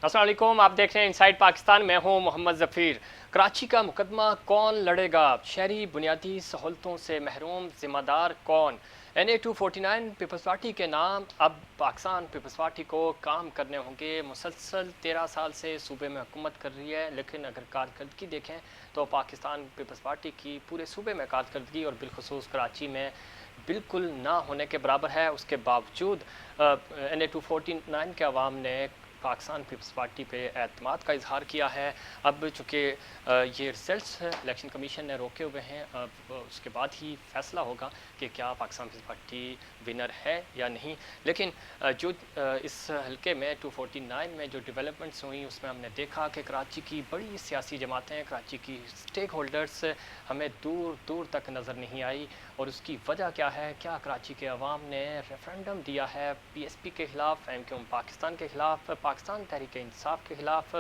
अस्सलाम वालेकुम, आप देख रहे हैं इनसाइड पाकिस्तान। मैं हूं मोहम्मद ज़फ़ीर। कराची का मुकदमा कौन लड़ेगा? शहरी बुनियादी सहूलतों से महरूम, ज़िम्मेदार कौन? NA 249 पीपल्स पार्टी के नाम अब पाकिस्तान पीपल्स पार्टी को काम करने होंगे। मुसलसल 13 साल से सूबे में हुकूमत कर रही है, लेकिन अगर कारकर्दगी देखें तो पाकिस्तान पीपल्स पार्टी की पूरे सूबे में कारकर्दगी और बिलखसूस कराची में बिल्कुल ना होने के बराबर है। उसके बावजूद NA 249 के अवाम ने पाकिस्तान पीपल्स पार्टी पे एतमाद का इजहार किया है। अब चूँकि ये रिजल्ट्स इलेक्शन कमीशन ने रोके हुए हैं, अब उसके बाद ही फैसला होगा कि क्या पाकिस्तान पीपल्स पार्टी विनर है या नहीं। लेकिन जो इस हल्के में 249 में जो डेवलपमेंट्स हुई उसमें हमने देखा कि कराची की बड़ी सियासी जमातें, कराची की स्टेक होल्डर्स हमें दूर दूर तक नज़र नहीं आई। और उसकी वजह क्या है? क्या कराची के अवाम ने रेफरेंडम दिया है PSP के ख़िलाफ़, MQM पाकिस्तान के ख़िलाफ़, पाकिस्तान तहरीक इंसाफ के ख़िलाफ़।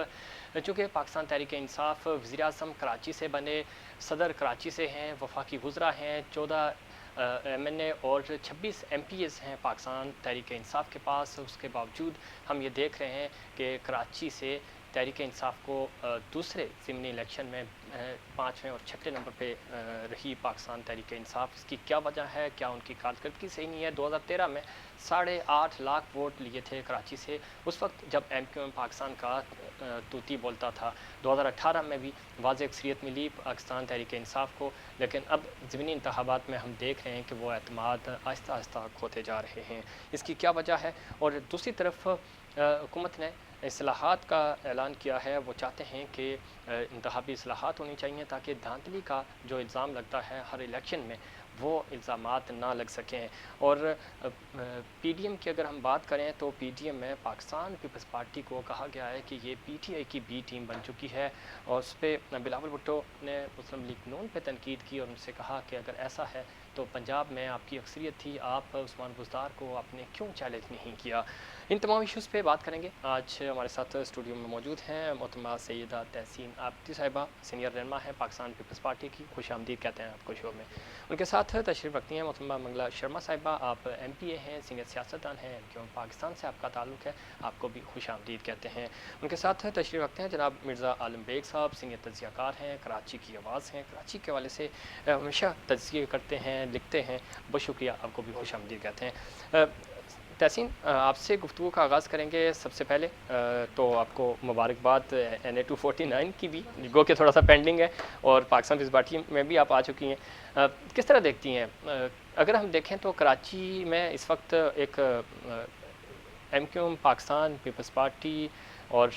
चूँकि पाकिस्तान तहरीक इंसाफ वज़ीर आज़म कराची से बने, सदर कराची से हैं, वफाकी वज़रा हैं, 14 MNA और 26 MPs हैं पाकिस्तान तहरीक इंसाफ के पास। उसके बावजूद हम ये देख रहे हैं कि कराची से तहरीक इंसाफ को दूसरे ज़िमनी इलेक्शन में 5वें और 6ठे नंबर पे रही पाकिस्तान तहरीक इंसाफ। इसकी क्या वजह है? क्या उनकी कारकर्दगी सही नहीं है? 2013 में 8.5 लाख वोट लिए थे कराची से, उस वक्त जब MQM पाकिस्तान का तूती बोलता था। 2018 में भी वाज़ेह अक्सरियत मिली पाकिस्तान तहरीक इंसाफ को, लेकिन अब ज़िमनी इंतखाबात में हम देख रहे हैं कि वो एतमाद आहिस्ता आहिस्ता खोते जा रहे हैं। इसकी क्या वजह है? और दूसरी तरफ हुकूमत ने इस्लाहात का ऐलान किया है। वो चाहते हैं कि इंतखाबी इस्लाहात होनी चाहिए ताकि धांधली का जो इल्ज़ाम लगता है हर इलेक्शन में, वो इल्ज़ामात ना लग सकें। और PDM की अगर हम बात करें तो PDM में पाकिस्तान पीपल्स पार्टी को कहा गया है कि ये PTI की B टीम बन चुकी है। और उस पर बिलावल भुट्टो ने मुस्लिम लीग नून पे तनकीद की और उनसे कहा कि अगर ऐसा है तो पंजाब में आपकी अक्सरियत थी, आप उस्मान बुज़दार को आपने क्यों चैलेंज नहीं किया? इन तमाम इश्यूज़ पे बात करेंगे। आज हमारे साथ स्टूडियो में मौजूद हैं मोहतरमा सैयदा तहसीन आबिदी साहिबा, सीनियर रहनुमा हैं पाकिस्तान पीपल्स पार्टी की। खुश आमदीद कहते हैं आपको शो में। उनके साथ तशरीफ़ रखती हैं मोहतरमा मंगला शर्मा साहिबा, आप MPA हैं, सीनियर सियासतदान हैं, क्यों पाकिस्तान से आपका ताल्लुक़ है, आपको भी खुश आमदीद कहते हैं। उनके साथ तशरीफ़ रखते हैं जनाब मिर्ज़ा आलम बेग साहब, सीनियर तज्ज़ियाकार हैं, कराची की आवाज़ हैं, कराची के हवाले से हमेशा तज्ज़िये करते हैं, लिखते हैं। बहुत शुक्रिया, आपको भी खुश आमदीद कहते हैं। तहसीन, आपसे गुफ्तगू का आगाज़ करेंगे। सबसे पहले तो आपको मुबारकबाद NA 249 की भी, गो के थोड़ा सा पेंडिंग है, और पाकिस्तान पीपल्स पार्टी में भी आप आ चुकी हैं। किस तरह देखती हैं? अगर हम देखें तो कराची में इस वक्त एक MQM पाकिस्तान पीपल्स पार्टी और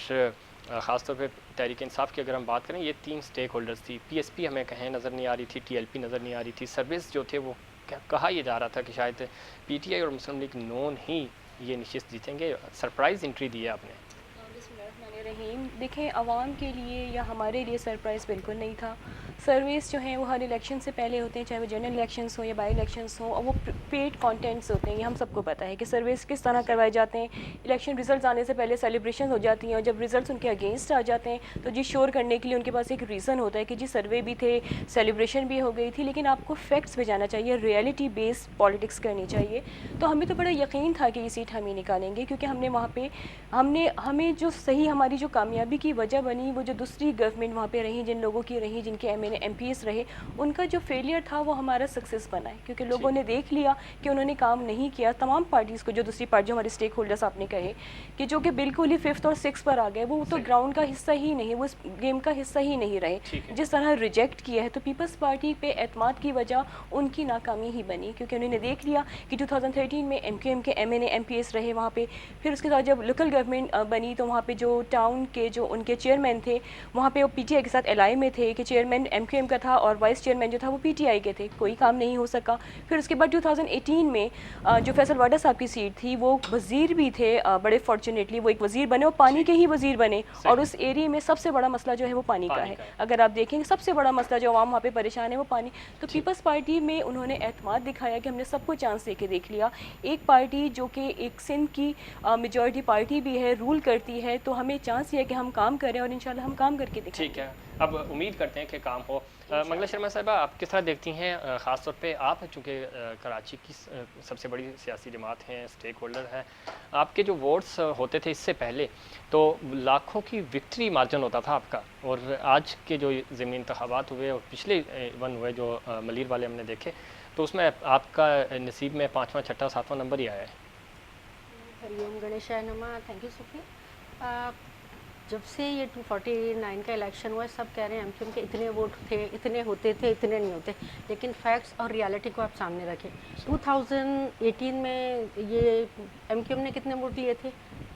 ख़ास तौर पे तहरीक इंसाफ की अगर हम बात करें, ये 3 स्टेक होल्डर्स थी। PSP हमें कहीं नज़र नहीं आ रही थी, TLP नज़र नहीं आ रही थी। सर्विस जो थे वो कहा यह जा रहा था कि शायद PTI और मुस्लिम लीग नून ही ये नशिस्त जीतेंगे। सरप्राइज़ एंट्री दी है आपने। रहीम, देखें, आवाम के लिए या हमारे लिए सरप्राइज़ बिल्कुल नहीं था। सर्विस जो हैं वो हर इलेक्शन से पहले होते हैं, चाहे वो जनरल इलेक्शंस हो या बाई इलेक्शंस हो, और वो पेड कंटेंट्स होते हैं। ये हम सबको पता है कि सर्विस किस तरह करवाए जाते हैं। इलेक्शन रिजल्ट्स आने से पहले सेलिब्रेशन हो जाती हैं, और जब रिजल्ट्स उनके अगेंस्ट आ जाते हैं तो जी शोर करने के लिए उनके पास एक रीज़न होता है कि जी सर्वे भी थे, सेलिब्रेशन भी हो गई थी। लेकिन आपको फैक्ट्स पे जाना चाहिए, रियलिटी बेस्ड पॉलिटिक्स करनी चाहिए। तो हमें तो बड़ा यकीन था कि ये सीट हम ही निकालेंगे, क्योंकि हमने वहाँ पे हमें जो सही हमारी जो कामयाबी की वजह बनी, वो जो दूसरी गवर्नमेंट वहाँ पे रही, जिन लोगों की रही, जिनके MNA MPs रहे, उनका जो फेलियर था वो हमारा सक्सेस बना है। क्योंकि लोगों ने देख लिया कि उन्होंने काम नहीं किया। तमाम पार्टीज़ को, जो दूसरी पार्टी, जो हमारे स्टेक होल्डर्स आपने कहे कि जो कि बिल्कुल ही 5th और 6th पर आ गए, वो तो ग्राउंड का हिस्सा ही नहीं, वो इस गेम का हिस्सा ही नहीं रहे। जिस तरह रिजेक्ट किया है, तो पीपल्स पार्टी पे एतमाद की वजह उनकी नाकामी ही बनी, क्योंकि उन्होंने देख लिया कि 2013 में MQM के MNA MPs रहे वहाँ पे। फिर उसके बाद जब लोकल गवर्नमेंट बनी तो वहाँ पे जो टाउन के जो उनके चेयरमैन थे, वहाँ पे वो PTI के साथ एलाई में थे कि चेयरमैन MQM का था और वाइस चेयरमैन जो था वो PTI के थे। कोई काम नहीं हो सका। फिर उसके बाद 2018 में जो फैसल वाडा साहब की सीट थी, वो वज़ीर भी थे, बड़े फॉर्चुनेटली वो एक वज़ीर बने और पानी के ही वज़ीर बने। और उस एरिया में सबसे बड़ा मसला जो है वो पानी का है। अगर आप देखेंगे, सबसे बड़ा मसला जो आवाम वहाँ पे परेशान है वो पानी। तो पीपल्स पार्टी में उन्होंने एतमाद दिखाया कि हमने सबको चांस दे के देख लिया। एक पार्टी जो कि एक सिंध की मेजॉरिटी पार्टी भी है, रूल करती है, तो हमें चांस ये है कि हम काम करें और इंशाल्लाह हम काम करके दिखाएंगे। ठीक है, अब उम्मीद करते हैं कि काम हो। मंगला शर्मा साहिबा, आप किस तरह देखती हैं, ख़ास तौर पे आप चूँकि कराची की सबसे बड़ी सियासी जमात हैं, स्टेक होल्डर हैं, आपके जो वोट्स होते थे इससे पहले तो लाखों की विक्ट्री मार्जिन होता था आपका, और आज के जो ज़मीनी इंतखाबात हुए और पिछले वन हुए जो मलीर वाले हमने देखे, तो उसमें आपका नसीब में 5वां 6वां 7वां नंबर ही आया है। हरिओम गणेशाय नमः। Thank you Sophie. जब से ये 249 का इलेक्शन हुआ है, सब कह रहे हैं एमक्यूएम के इतने वोट थे, इतने होते थे, इतने नहीं होते, लेकिन फैक्ट्स और रियलिटी को आप सामने रखें। 2018 में ये एमक्यूएम ने कितने वोट लिए थे?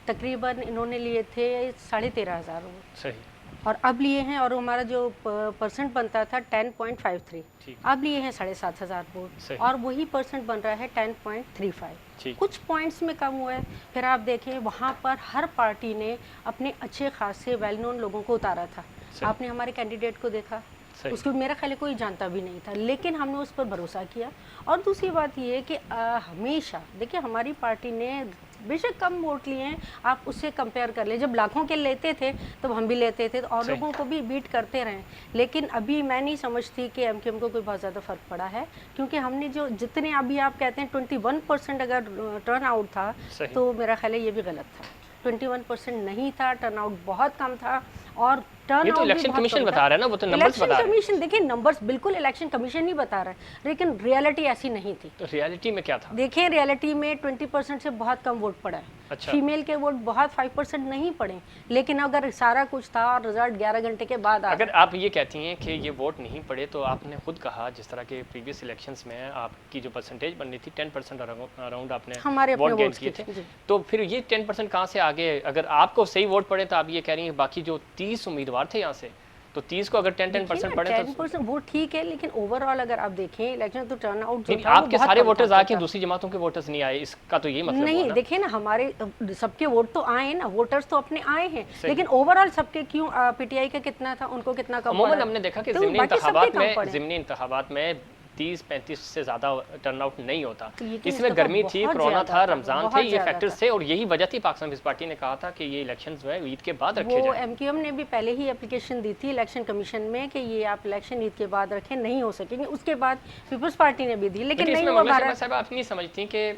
तकरीबन इन्होंने लिए थे 13,500 वोट। सही। और अब लिए हैं, और हमारा जो परसेंट बनता था 10.53, अब लिए हैं 7,500 वोट, और वही परसेंट बन रहा है 10.35। कुछ पॉइंट्स में कम हुआ है। फिर आप देखें वहाँ पर हर पार्टी ने अपने अच्छे खासे वेल नोन लोगों को उतारा था। आपने हमारे कैंडिडेट को देखा, उसको मेरा ख्याल कोई जानता भी नहीं था, लेकिन हमने उस पर भरोसा किया। और दूसरी बात ये है कि हमेशा देखिए हमारी पार्टी ने बेशक कम वोट लिए हैं, आप उससे कंपेयर कर ले, जब लाखों के लेते थे तब हम भी लेते थे और लोगों को भी बीट करते रहे, लेकिन अभी मैं नहीं समझती कि एमक्यूएम को कोई बहुत ज़्यादा फ़र्क पड़ा है, क्योंकि हमने जो जितने अभी आप कहते हैं 21% अगर टर्न आउट था, तो मेरा ख्याल है ये भी गलत था। 21% नहीं था, टर्न आउट बहुत कम था, और ये तो इलेक्शन कमीशन बता रहा है ना, वो तो नंबर्स बता रहा है। इलेक्शन कमीशन देखिए नंबर्स बिल्कुल इलेक्शन कमीशन नहीं बता रहा है, लेकिन रियलिटी ऐसी नहीं थी। तो रियलिटी में क्या था? देखिए रियलिटी में 20% से बहुत कम वोट पड़ा है। अच्छा। फीमेल के वोट बहुत 5% नहीं पड़े, लेकिन अगर सारा कुछ था और रिजल्ट 11 घंटे के बाद अगर आप ये कहती हैं कि ये वोट नहीं पड़े, तो आपने खुद कहा जिस तरह के प्रीवियस इलेक्शंस में आपकी जो परसेंटेज बन रही थी 10% अराउंड आपने हमारे वोट गेन किए थे, तो फिर ये 10% कहाँ से आगे? अगर आपको सही वोट पड़े तो आप ये कह रही हैं बाकी जो 30 उम्मीदवार थे यहाँ से, तो 30 को अगर 10% पड़े तो 10% वोट ठीक है, लेकिन ओवरऑल अगर आप देखें इलेक्शन तो टर्न आउट जो था आपके सारे वोटर्स आके दूसरी जमातों के वोटर्स नहीं आए, इसका तो ये मतलब नहीं। देखिए ना हमारे सबके वोट तो आए ना, वोटर्स तो अपने आए हैं, लेकिन ओवरऑल सबके क्यों पीटीआई का कितना था, उनको कितना कम पड़ा? हमने देखा कि ज़िमनी इंतखाबात में 30-35 से ज़्यादा टर्नआउट नहीं होता। इसमें गर्मी थी, कोरोना था, रमज़ान थे, ये फैक्टर्स थे, और यही वजह थी पाकिस्तान पीपल्स पार्टी ने कहा था कि ये इलेक्शंस जो है ईद के बाद रखे जाएं। एमक्यूएम ने भी पहले ही एप्लीकेशन दी थी इलेक्शन कमीशन में कि ये आप इलेक्शन ईद के बाद रखें, नहीं हो सकेंगे। उसके बाद पीपल्स पार्टी ने भी दी, लेकिन नहीं हुआ। आप नहीं समझती कि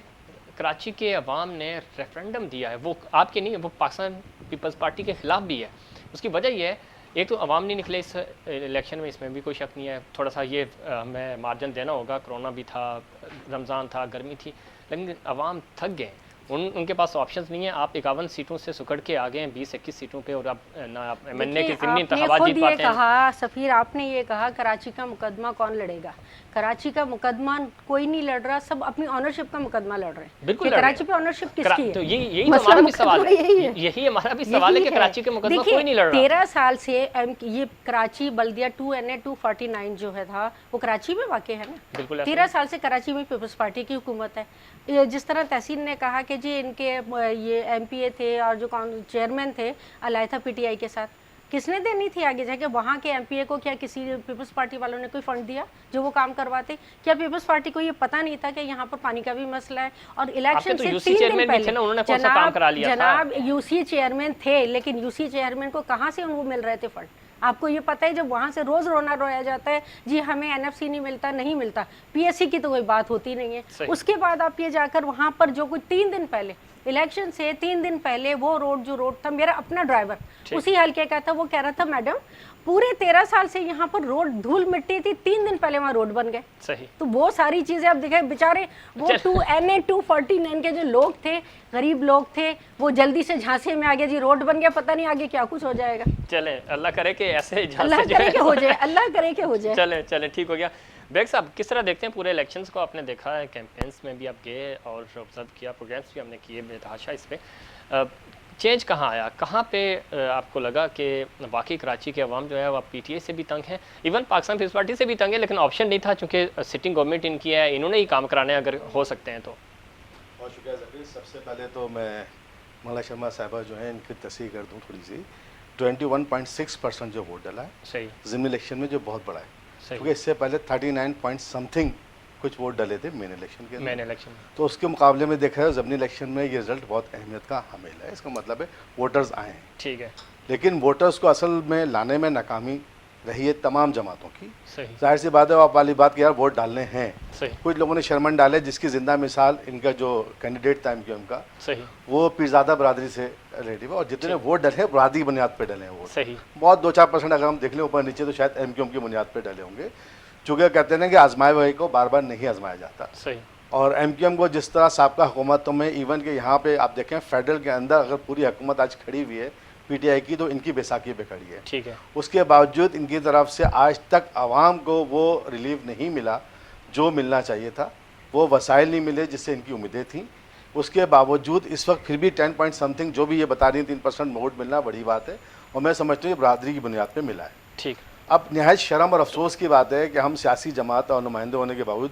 कराची के अवाम ने रेफरेंडम दिया है, वो आपके नहीं, वो पाकिस्तान पीपल्स पार्टी के खिलाफ भी है। उसकी वजह यह है, एक तो अवाम नहीं निकले इस इलेक्शन में, इसमें भी कोई शक नहीं है। थोड़ा सा ये हमें मार्जिन देना होगा, कोरोना भी था, रमज़ान था, गर्मी थी, लेकिन अवाम थक गए। उनके पास ऑप्शंस नहीं है। आप 51 सीटों से सुकड़ के आ गए हैं 20-21 सीटों पे, और आप ना आप एमएनए के ज़िमनी इंतखाबात जीत पाते हैं। कहा सफ़ीर, आपने ये कहा कराची का मुकदमा कौन लड़ेगा? कराची का मुकदमा कोई नहीं लड़ रहा, सब अपनी ऑनरशिप का मुकदमा लड़ रहे हैं। बिल्कुल, कराची पे ऑनरशिप किसकी है? तो यही हमारा भी सवाल है, यही हमारा भी सवाल है कि कराची के मुकदमा कोई नहीं लड़ रहा। 13 साल से ये कराची बल्दिया 2NA 249 जो है था, वो कराची में वाक़ है ना। बिल्कुल, 13 साल से कराची में पीपल्स पार्टी की हुकूमत है। जिस तरह तहसीन ने कहा कि जी इनके ये MPA थे और जो चेयरमैन थे अलाय था PTI के साथ, किसने देनी थी आगे जाके? वहाँ के MPA को क्या किसी पीपल्स पार्टी वालों ने कोई फंड दिया जो वो काम करवाते? क्या पीपल्स पार्टी को ये पता नहीं था कि यहाँ पर पानी का भी मसला है? और इलेक्शन से 3 दिन पहले जनाब UC चेयरमैन थे, लेकिन UC चेयरमैन को कहाँ से उनको मिल रहे थे फंड? आपको ये पता है, जब वहाँ से रोज़ रोना रोया जाता है जी हमें NFC नहीं मिलता, नहीं मिलता, PSC की तो कोई बात होती नहीं है। उसके बाद आप ये जाकर वहाँ पर जो कुछ 3 दिन पहले इलेक्शन से 3 दिन पहले वो रोड था, मेरा अपना ड्राइवर उसी हल्के का था, वो कह रहा था मैडम पूरे 13 साल से यहाँ पर रोड धूल मिट्टी थी, 3 दिन पहले वहाँ रोड बन गए। सही। तो वो सारी चीजें आप दिखाए, बेचारे वो 2NA 249 के जो लोग थे, गरीब लोग थे, वो जल्दी से झांसे में आ गए जी, रोड बन गया, पता नहीं आगे क्या कुछ हो जाएगा। चले अल्लाह करे कि ऐसे अल्लाह करे कि हो जाए, अल्लाह करे कि हो जाए। चले ठीक हो गया। बेग साहब, किस तरह देखते हैं पूरे इलेक्शंस को? आपने देखा है, कैंपेन्स में भी आप गए और ऑब्जर्व किया, प्रोग्राम्स भी हमने किए बेतहाशा। इस पर चेंज कहाँ आया, कहाँ पे आपको लगा कि वाकई कराची के अवाम जो है वो PTA से भी तंग है, इवन पाकिस्तान पीपल्स पार्टी से भी तंग है, लेकिन ऑप्शन नहीं था चूँकि सिटिंग गवर्नमेंट इनकी है, इन्होंने ही काम कराने अगर हो सकते हैं तो? बहुत शुक्रिया ज़फीर। सबसे पहले तो मैं मंगला शर्मा साहिबा जो है इनकी तस्दीक कर दूँ थोड़ी सी। 21.6% जो वोट डाला है सही ज़िमनी इलेक्शन में, जो बहुत बड़ा है, सही, क्योंकि इससे पहले 39 पॉइंट समथिंग कुछ वोट डाले थे मेन इलेक्शन के इलेक्शन। तो उसके मुकाबले में देखा है ज़िमनी इलेक्शन में ये रिजल्ट बहुत अहमियत का हामिल है। इसका मतलब है वोटर्स आए हैं, ठीक है, लेकिन वोटर्स को असल में लाने में नाकामी रही है तमाम जमातों की। सही। जाहिर सी बात है, आप वाली बात कि यार वोट डालने हैं। सही। कुछ लोगों ने शर्मन डाले, जिसकी जिंदा मिसाल इनका जो कैंडिडेट था एमक्यूएम का, सही, वो पीरजादा बरादरी से रिलेटिव है, और जितने वोट डले हैं बुनियादी बुनियाद पे डले हैं वोट। सही। बहुत 2-4% अगर हम देख लें ऊपर नीचे तो शायद एमक्यूएम की बुनियाद पे डले होंगे, चूँकि कहते हैं कि आजमाए हुए को बार बार नहीं आजमाया जाता। सही। और एमक्यूएम को जिस तरह साबका हुकूमतों में, इवन के यहाँ पे आप देखें फेडरल के अंदर अगर पूरी हुकूमत आज खड़ी हुई है पीटीआई की, तो इनकी बैसाखी पे खड़ी है। ठीक है। उसके बावजूद इनकी तरफ से आज तक आवाम को वो रिलीफ नहीं मिला जो मिलना चाहिए था, वो वसाइल नहीं मिले जिससे इनकी उम्मीदें थी। उसके बावजूद इस वक्त फिर भी 10 पॉइंट समथिंग जो भी ये बता रही 3% वोट मिलना बड़ी बात है, और मैं समझता हूँ ये बरादरी की बुनियाद पर मिला है। ठीक। अब नहायत शर्म और अफसोस की बात है कि हम सियासी जमात और नुमाइंदे होने के बावजूद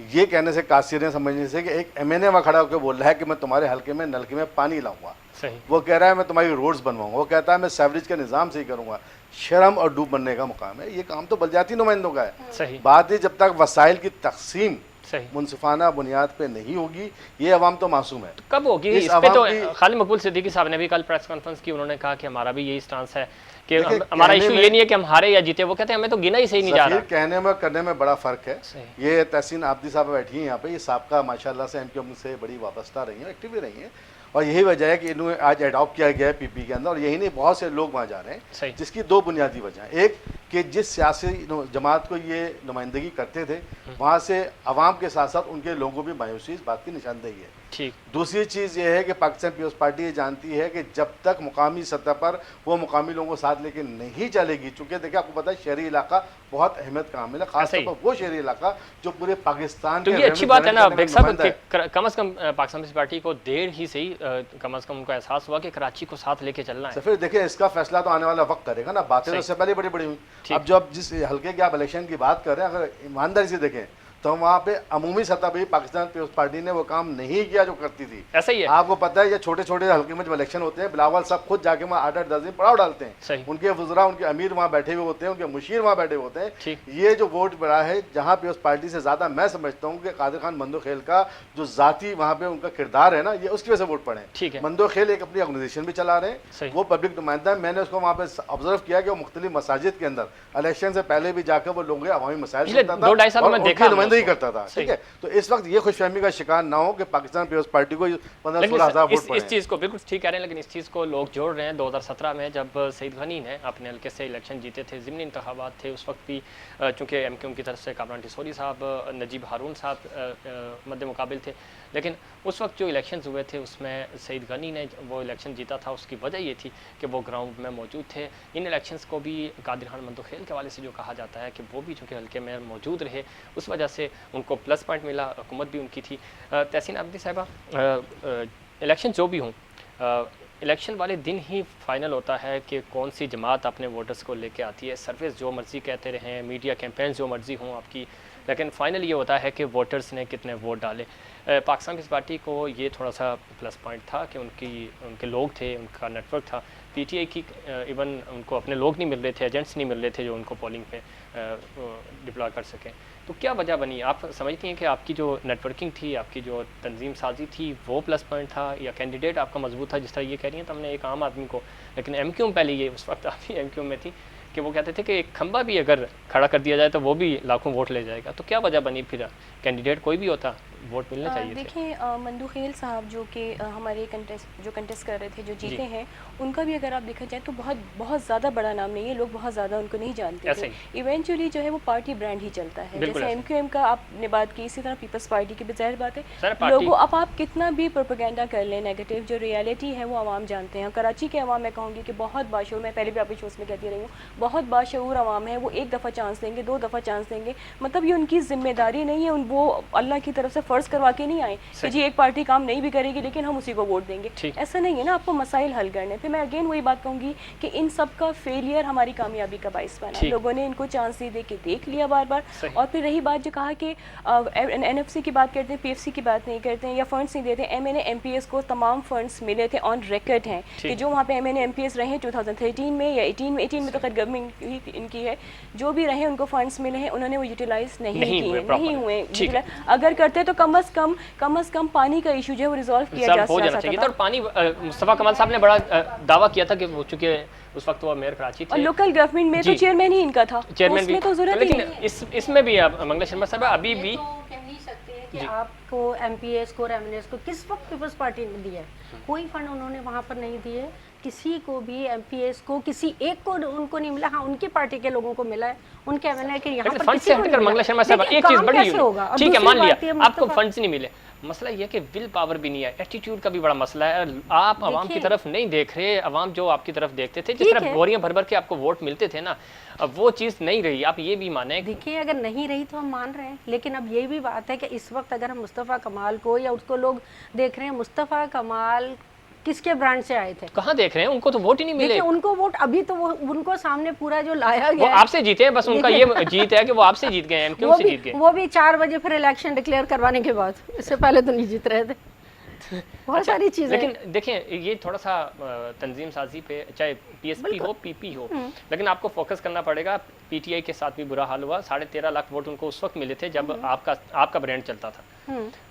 ये कहने से कासिर हैं समझने से कि एक एमएनए वहाँ खड़ा होकर बोल रहा है कि मैं तुम्हारे हल्के में नलके में पानी लाऊंगा। सही। वो कह रहा है मैं तुम्हारी रोड्स बनवाऊंगा, वो कहता है मैं सेवरेज के निज़ाम से ही करूंगा। शर्म और डूब बनने का मुकाम है, ये काम तो बलदियाती नुमाइंदों का है। सही। बात है जब तक वसाइल की तकसीम सही मुनसिफाना बुनियाद पे नहीं होगी, ये अवाम तो मासूम है। कब होगी इस पे? तो खालिद मकबूल सिद्दीकी साहब ने भी कल प्रेस कॉन्फ्रेंस की, उन्होंने कहा कि हमारा भी यही स्टांस है कि हमारा इशू ये नहीं है कि हम हारे या जीते, वो कहते हैं हमें तो गिना ही सही नहीं जा रहा। कहने में करने में बड़ा फर्क है। ये तहसीन आबदी साहब बैठी हैं यहाँ पे, ये साबका माशाल्लाह से एमक्यूएम से बड़ी वाबस्ता रही हैं, एक्टिव भी रही हैं, और यही वजह है कि इन्हें आज अडॉप्ट किया गया है पीपी के अंदर, और यही नहीं बहुत से लोग वहाँ जा रहे हैं, जिसकी दो बुनियादी वजह है। एक कि जिस सियासी जमात को ये नुमाइंदगी करते थे वहाँ से अवाम के साथ साथ उनके लोगों को भी मायूसी इस बात की निशानदेही है। ठीक। दूसरी चीज़ ये है कि पाकिस्तान पीपल्स पार्टी ये जानती है कि जब तक मुकामी सतह पर वो मुकामी लोगों को साथ लेके नहीं चलेगी, चूँकि देखिए आपको पता है शहरी इलाका बहुत अहमियत का हामिल है, खासतौर पर वो शहरी इलाका जो पूरे पाकिस्तान तो ये अच्छी बात है ना बेग साहब कि कम अज़ कम पाकिस्तान पीपल्स पार्टी को देर ही सही कम अज़ कम उनको एहसास हुआ कि कराची को साथ लेके चलना है। फिर देखिए इसका फैसला तो आने वाला वक्त करेगा ना, बातें तो इससे पहले बड़ी बड़ी हुई। अब जो आप जिस हल्के की आप इलेक्शन की बात कर रहे हैं, अगर ईमानदारी से देखें तो वहाँ पे अमूमी सतह पे पाकिस्तान पीपल्स पार्टी ने वो काम नहीं किया जो करती थी। ऐसा ही है। आपको पता है ये छोटे छोटे हल्के में जब इलेक्शन होते हैं, बिलावल साहब खुद जाके वहाँ 8-8 10 दिन पड़ाव डालते हैं, उनके वज़रा उनके अमीर वहाँ बैठे हुए होते हैं, उनके मुशीर वहाँ बैठे होते हैं। ये जो वोट बढ़ा है जहाँ पीपल्स पार्टी से ज़्यादा मैं समझता हूँ कि कादिर खान मंदोखेल का जो ज़ाती वहाँ पे उनका किरदार है ना, ये उसकी वजह से वोट पड़े। मंदोखेल एक अपनी ऑर्गेनाइजेशन भी चला रहे हैं, वो पब्लिक नुमाइंदा है। मैंने उसको वहाँ पे ऑब्जर्व किया कि वो मुख्तलिफ मसाजिद के अंदर इलेक्शन से पहले भी जाकर वो लोगों के अवामी मसाइल नुमाइंदगी करता था। ठीक है, तो इस वक्त ये खुशफहमी का शिकार ना हो कि पाकिस्तान पीपल्स पार्टी को 15-16 हज़ार वोट पड़े। इस चीज़ को बिल्कुल ठीक कह रहे हैं, लेकिन इस चीज़ को लोग जोड़ रहे हैं 2017 में जब सईद गनी ने अपने हल्के से इलेक्शन जीते थे, ज़िमनी इंतखाबात थे, उस वक्त भी चूँकि एमक्यूएम की तरफ से कामरान टिसोरी साहब, नजीब हारून साहब मद्दे मुकाबिल थे, लेकिन उस वक्त जो इलेक्शंस हुए थे उसमें सईद गनी ने वो इलेक्शन जीता था। उसकी वजह ये थी कि वो ग्राउंड में मौजूद थे। इन इलेक्शंस को भी कादिर खान मंदोखेल के हवाले से जो कहा जाता है कि वो भी चूँकि हल्के में मौजूद रहे, उस वजह से उनको प्लस पॉइंट मिला, हुकूमत भी उनकी थी। तहसीन आबदी साहिबा, इलेक्शन जो भी हों, इलेक्शन वाले दिन ही फाइनल होता है कि कौन सी जमात अपने वोटर्स को लेके आती है। सर्विस जो मर्ज़ी कहते रहें, मीडिया कैंपेन जो मर्ज़ी हों आपकी, लेकिन फ़ाइनल ये होता है कि वोटर्स ने कितने वोट डाले। पाकिस्तान पीपल्स पार्टी को ये थोड़ा सा प्लस पॉइंट था कि उनके लोग थे, उनका नेटवर्क था। पीटीआई की इवन उनको अपने लोग नहीं मिल रहे थे, एजेंट्स नहीं मिल रहे थे जो उनको पोलिंग पे डिप्लॉय कर सकें। तो क्या वजह बनी? आप समझती हैं कि आपकी जो नेटवर्किंग थी, आपकी जो तंजीम साजी थी, वो प्लस पॉइंट था, या कैंडिडेट आपका मजबूत था? जिस तरह ये कह रही हैं तो हमने एक आम आदमी को, लेकिन एमक्यूएम पहले ये उस वक्त आप ही एमक्यूएम में थी कि वो कहते थे कि एक खंबा भी अगर खड़ा कर दिया जाए तो वो भी लाखों वोट ले जाएगा। तो क्या वजह बनी? फिर कैंडिडेट कोई भी होता वोट मिलने चाहिए। देखिए मंदोखेल साहब जो कि हमारे कंटेस्ट कर रहे थे, जो जीते हैं, उनका भी अगर आप देखा जाए तो बहुत ज़्यादा बड़ा नाम नहीं है, लोग बहुत ज़्यादा उनको नहीं जानते थे। इवेंचुअली जो है वो पार्टी ब्रांड ही चलता है। जैसे एमक्यूएम का आपने बात की, इसी तरह पीपल्स पार्टी की भी ज़ाहिर बात है लोगों, अब आप कितना भी प्रोपेगेंडा कर लें नेगेटिव, जो रियलिटी है वो आवाम जानते हैं। कराची के अवाम मैं कहूँगी कि बहुत बाशऊर, मैं पहले भी आपके शोज़ में कहती रही हूँ, बहुत बाशऊर अवाम है। वो एक दफ़ा चांस देंगे, 2 दफ़ा चांस देंगे, मतलब ये उनकी जिम्मेदारी नहीं है, वो अल्लाह की तरफ से फ़र्ज़ करवा के नहीं आए कि जी एक पार्टी काम नहीं भी करेगी लेकिन हम उसी को वोट देंगे। ऐसा नहीं है ना, आपको मसाइल हल करने थे। मैं अगेन वही बात कहूँगी कि इन सब का फेलियर हमारी कामयाबी का बाइस बना। लोगों ने इनको चांस दे के देख लिया बार बार। और फिर रही बात जो कहा कि एनएफसी की बात करते हैं, पीएफसी की बात नहीं करते हैं या फंड्स नहीं देते। एमएनए एमपीएस को तमाम फंड्स मिले थे, ऑन रिकॉर्ड हैं कि जो वहाँ पे एमएनए एमपीएस रहे 2013 में या 18 में तो खैर गवर्नमेंट ही इनकी है, जो भी रहे उनको फंड्स मिले हैं उन्होंने वो यूटिलाइज नहीं हुए। अगर करते तो कम अज कम पानी का इशू जो है वो रिजॉल्व किया जा सकता था। और पानी मुस्तफा कमाल साहब ने बड़ा दावा किया था कि वो चूंकि उस वक्त वो मेयर कराची थे, और लोकल गवर्नमेंट में तो चेयरमैन ही इनका था, चेयरमैन भी तो जरूरत लेकिन इसमें भी आप मंगला शर्मा साहब अभी भी कह नहीं सकते हैं कि आपको एमपीएस को और एमएनएस को किस वक्त पीपल्स पार्टी ने दिया है, कोई फंड उन्होंने वहाँ पर नहीं दिए, किसी को भी एमपीएस को किसी एक को उनको नहीं मिला। हाँ, उनकी पार्टी के लोगों को मिला है, उनके एमएनए के यहाँ पर फंड से हटकर मंगला शर्मा साहब एक चीज बड़ी ठीक है, मान लिया आपको फंड्स नहीं मिले, मसला ये कि विल पावर भी नहीं है, एटीट्यूड का भी बड़ा मसला है। आप आवाम की तरफ नहीं देख रहे, आवाम जो आपकी तरफ देखते थे, जिस तरह बोरियां भर भर के आपको वोट मिलते थे ना, अब वो चीज़ नहीं रही। आप ये भी माने, देखिए अगर नहीं रही तो हम मान रहे हैं, लेकिन अब ये भी बात है कि इस वक्त अगर हम मुस्तफ़ा कमाल को या उसको लोग देख रहे हैं, मुस्तफ़ा कमाल किसके ब्रांड से आए थे, कहाँ देख रहे हैं, उनको तो वोट ही नहीं मिले। उनको वोट अभी तो वो उनको सामने पूरा जो लाया गया, वो आपसे जीते हैं, बस उनका ये जीत है कि वो आपसे जीत गए हैं, क्यों से जीत गए, वो भी 4 बजे फिर इलेक्शन डिक्लेयर करवाने के बाद, इससे पहले तो नहीं जीत रहे थे। बहुत सारी चीजें। लेकिन देखें ये थोड़ा सा तंजीम साजी पे, चाहे पीएसपी हो पीपी हो, लेकिन आपको फोकस करना पड़ेगा। पीटीआई के साथ भी बुरा हाल हुआ, 13.5 लाख वोट उनको उस वक्त मिले थे जब आपका ब्रांड चलता था,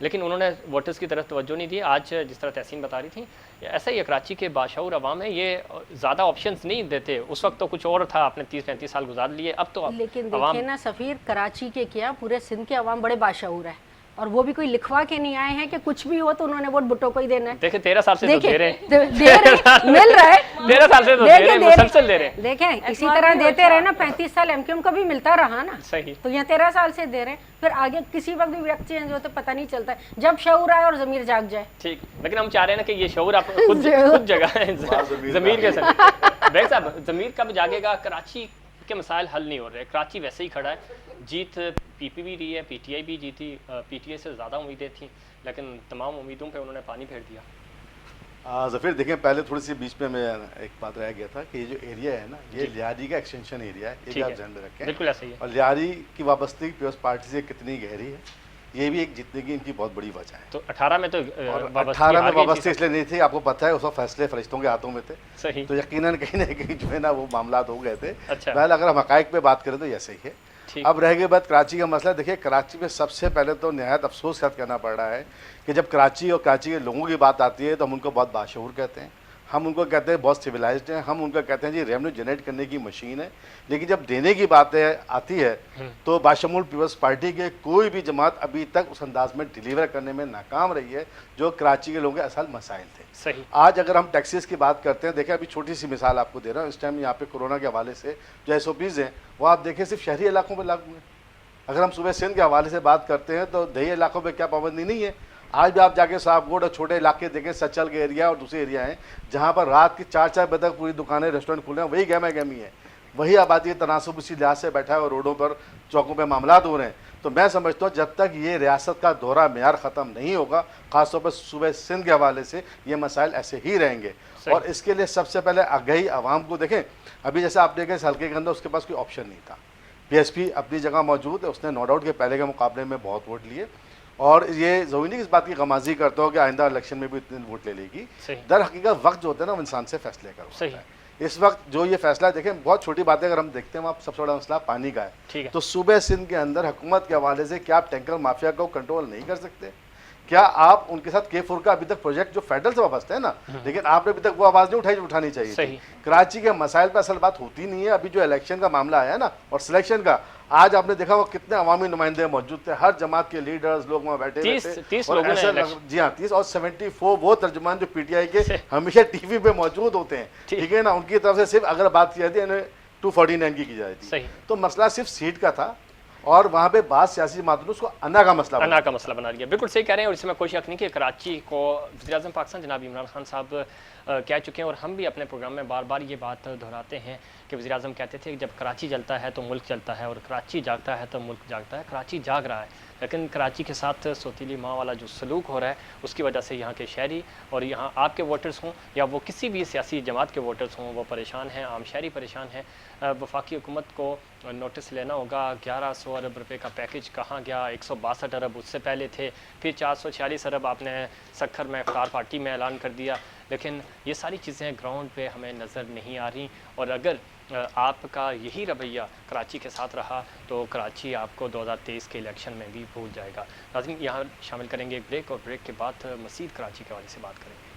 लेकिन उन्होंने वोटर्स की तरफ तवज्जो नहीं दी। आज जिस तरह तहसीन बता रही थी, ऐसा ही कराची के बाशऊर अवाम है, ये ज़्यादा ऑप्शंस नहीं देते। उस वक्त तो कुछ और था, आपने 30-35 साल गुजार लिए, अब तो लेकिन देखिए ना सफ़ीर, कराची के क्या पूरे सिंध के अवाम बड़े बाशऊर है, और वो भी कोई लिखवा के नहीं आए हैं कि कुछ भी हो तो उन्होंने वोट भुट्टो को ही देना है। देखिए 13 साल से तो दे रहे हैं, मिल रहा है 13 साल से तो दे रहे हैं, मुसलसल दे रहे हैं। देखें इसी तरह देते रहे ना, 35 साल एमक्यूएम को भी मिलता रहा ना, सही, तो यहाँ 13 साल से दे रहे हैं, फिर आगे किसी वक्त भी व्यक्ति चेंज हो तो पता नहीं चलता है, जब शऊर आए और जमीर जाग जाए। ठीक, लेकिन हम चाह रहे हैं ना कि ये शऊर आप खुद जगह है जमीर के साथ। बेग साहब, जमीर कब जागेगा? कराची के मसाइल हल नहीं हो रहे, कराची वैसे ही खड़ा है। जीत पीपी भी रही है, पीटीआई भी जीती, पीटीआई से ज़्यादा उम्मीदें थी, लेकिन तमाम उम्मीदों पे उन्होंने पानी फेर दिया। ज़फ़ीर देखें, पहले थोड़ी सी बीच में मैं एक बात रह गया था कि ये जो एरिया है ना, ये लियारी का एक्सटेंशन एरिया है, ये आप ध्यान में रखें। बिल्कुल ऐसा ही है। और लियारी की वाबस्तगी पीपल्स पार्टी से कितनी गहरी है, ये भी एक जीतने की इनकी बहुत बड़ी वजह है। तो 18 में तो 18 में वाबस्ती इसलिए नहीं थी, आपको पता है उस वक्त फैसले फरिश्तों के हाथों में थे, सही, तो यकीनन कहीं ना कहीं जो है ना वो मामला हो गए थे। अच्छा, पहले अगर हम हकाइक पे बात करें तो ऐसे ही है। अब रह गई बात कराची का मसला। देखिए कराची में सबसे पहले तो निहायत अफसोस करना पड़ रहा है कि जब कराची और कराची के लोगों की बात आती है तो हम उनको बहुत बाशऊर कहते हैं, हम उनको कहते हैं बहुत सिविलाइज्ड हैं, हम उनको कहते हैं जी रेवेन्यू जनरेट करने की मशीन है, लेकिन जब देने की बात आती है तो बाशमूल पीपल्स पार्टी के कोई भी जमात अभी तक उस अंदाज में डिलीवर करने में नाकाम रही है जो कराची के लोगों के असल मसाइल थे। सही। आज अगर हम टैक्सेस की बात करते हैं, देखिए अभी छोटी सी मिसाल आपको दे रहा हूँ, इस टाइम यहाँ पे कोरोना के हवाले से जो SOPs हैं वो आप देखिए सिर्फ शहरी इलाकों पर लागू हैं। अगर हम सुबह सिंध के हवाले से बात करते हैं तो दही इलाकों पर क्या पाबंदी नहीं है। आज भी आप जाके साहबगोड और छोटे इलाके देखें, सचल के एरिया और दूसरे एरिया हैं जहाँ पर रात की 4-4 बजे तक पूरी दुकानें रेस्टोरेंट खुले हैं, वही गहमा गहमी है, वही आबादी तनासुब इसी लिहाज से बैठा है और रोडों पर चौकों पर मामलात हो रहे हैं। तो मैं समझता हूँ जब तक ये रियासत का दौरा मेयार ख़त्म नहीं होगा, ख़ासतौर पर सुबह सिंध के हवाले से ये मसाइल ऐसे ही रहेंगे। और इसके लिए सबसे पहले आगाही आवाम को देखें। अभी जैसे आप देखें इस हल्के के अंदर उसके पास कोई ऑप्शन नहीं था, PSP अपनी जगह मौजूद है, उसने नो डाउट के पहले के मुकाबले में बहुत वोट लिए और ये ज़रूरी नहीं इस बात की गमाजी करता हो कि आइंदा इलेक्शन में भी इतने वोट ले लेगी। दर हकीकत वक्त जो होता है ना वो इंसान से फैसले का होता है। इस वक्त जो ये फैसला देखें, बहुत छोटी बात है, अगर हम देखते हैं वहाँ सबसे बड़ा मसला पानी का है। तो सूबे सिंध के अंदर हुकूमत के हवाले से क्या आप टैंकर माफिया को कंट्रोल नहीं कर सकते? क्या आप उनके साथ K4 का अभी तक प्रोजेक्ट जो फेडरल से वाबस्ता है ना, लेकिन आपने अभी तक वो आवाज़ नहीं उठाई जो उठानी चाहिए थी। कराची के मसाइल पर असल बात होती नहीं है। अभी जो इलेक्शन का मामला आया ना और सिलेक्शन का, आज आपने देखा वो कितने अवामी नुमाइंदे मौजूद थे, हर जमात के लीडर्स लोग वहाँ बैठे थे। 30 लोगों ने, जी हाँ 30 और 74 वो तर्जुमान जो PTI के हमेशा TV पे मौजूद होते हैं, ठीक है ना, उनकी तरफ से सिर्फ अगर बात की जाती है 249 की जाती है। तो मसला सिर्फ सीट का था और वहाँ पे बाद सियासी जमातों ने उसको अना का मसला बना दिया। बिल्कुल सही कह रहे हैं और इसमें कोई शक नहीं कि कराची को वज़ीर-ए-आज़म पाकिस्तान जनाब इमरान खान साहब कह चुके हैं और हम भी अपने प्रोग्राम में बार बार ये बात दोहराते हैं कि वज़ीर-ए-आज़म कहते थे कि जब कराची जलता है तो मुल्क चलता है और कराची जागता है तो मुल्क जागता है। कराची जाग रहा है, लेकिन कराची के साथ सौतीली माँ वाला जो सलूक हो रहा है उसकी वजह से यहाँ के शहरी और यहाँ आपके वोटर्स हों या वो किसी भी सियासी जमात के वोटर्स हों वो परेशान हैं, आम शहरी परेशान हैं। वफाकी हुकूमत को नोटिस लेना होगा। 1100 अरब रुपए का पैकेज कहाँ गया? 162 अरब उससे पहले थे, फिर 446 अरब आपने सखर में इफ्तार पार्टी में ऐलान कर दिया। लेकिन ये सारी चीज़ें ग्राउंड पे हमें नज़र नहीं आ रही। और अगर आपका यही रवैया कराची के साथ रहा तो कराची आपको 2023 के इलेक्शन में भी भूल जाएगा। नाज़रीन, यहाँ शामिल करेंगे एक ब्रेक और ब्रेक के बाद मज़ीद कराची के हवाले से बात करेंगे।